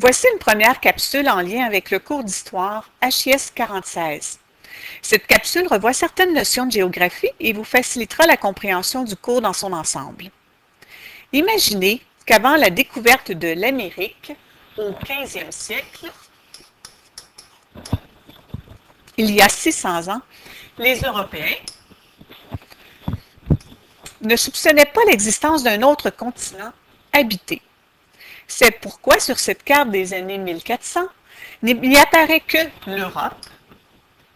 Voici une première capsule en lien avec le cours d'histoire HIS 46. Cette capsule revoit certaines notions de géographie et vous facilitera la compréhension du cours dans son ensemble. Imaginez qu'avant la découverte de l'Amérique, au 15e siècle, il y a 600 ans, les Européens ne soupçonnaient pas l'existence d'un autre continent habité. C'est pourquoi sur cette carte des années 1400, il n'y apparaît que l'Europe,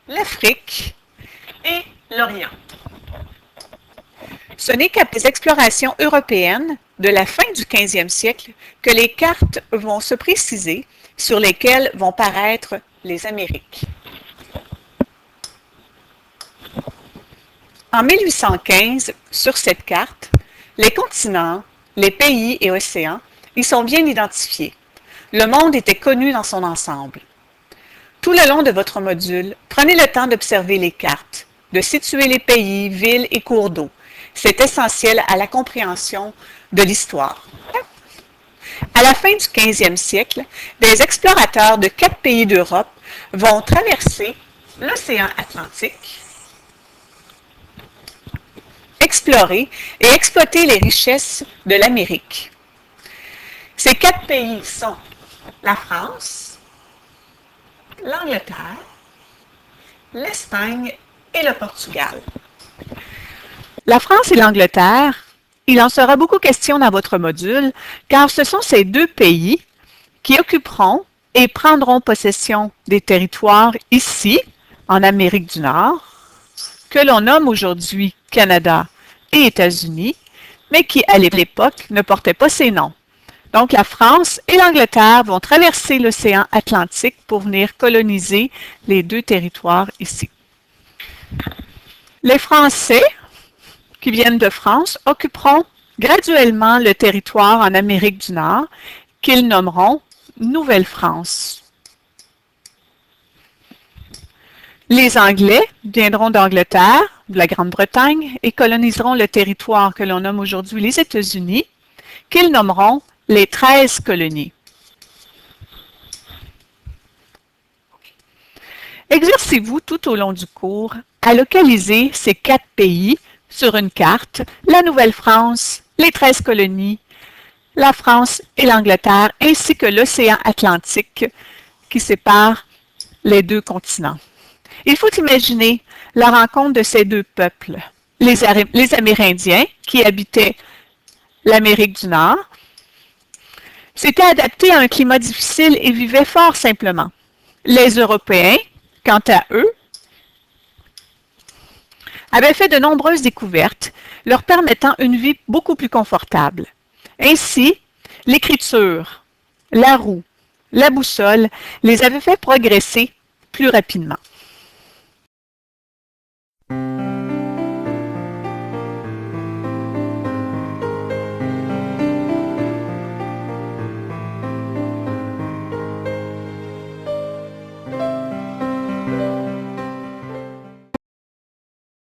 l'Afrique et l'Orient. Ce n'est qu'après les explorations européennes de la fin du 15e siècle que les cartes vont se préciser sur lesquelles vont paraître les Amériques. En 1815, sur cette carte, les continents, les pays et océans y sont bien identifiés. Le monde était connu dans son ensemble. Tout le long de votre module, prenez le temps d'observer les cartes, de situer les pays, villes et cours d'eau. C'est essentiel à la compréhension de l'histoire. À la fin du 15e siècle, des explorateurs de 4 pays d'Europe vont traverser l'océan Atlantique, explorer et exploiter les richesses de l'Amérique. Ces 4 pays sont la France, l'Angleterre, l'Espagne et le Portugal. La France et l'Angleterre, il en sera beaucoup question dans votre module, car ce sont ces 2 pays qui occuperont et prendront possession des territoires ici, en Amérique du Nord, que l'on nomme aujourd'hui Canada et États-Unis, mais qui, à l'époque, ne portaient pas ces noms. Donc, la France et l'Angleterre vont traverser l'océan Atlantique pour venir coloniser les 2 territoires ici. Les Français, qui viennent de France, occuperont graduellement le territoire en Amérique du Nord, qu'ils nommeront Nouvelle-France. Les Anglais viendront d'Angleterre, de la Grande-Bretagne, et coloniseront le territoire que l'on nomme aujourd'hui les États-Unis, qu'ils nommeront les 13 colonies. Exercez-vous tout au long du cours à localiser ces 4 pays sur une carte, la Nouvelle-France, les 13 colonies, la France et l'Angleterre, ainsi que l'océan Atlantique qui sépare les 2 continents. Il faut imaginer la rencontre de ces 2 peuples, les Amérindiens qui habitaient l'Amérique du Nord, s'étaient adaptés à un climat difficile et vivaient fort simplement. Les Européens, quant à eux, avaient fait de nombreuses découvertes, leur permettant une vie beaucoup plus confortable. Ainsi, l'écriture, la roue, la boussole les avaient fait progresser plus rapidement.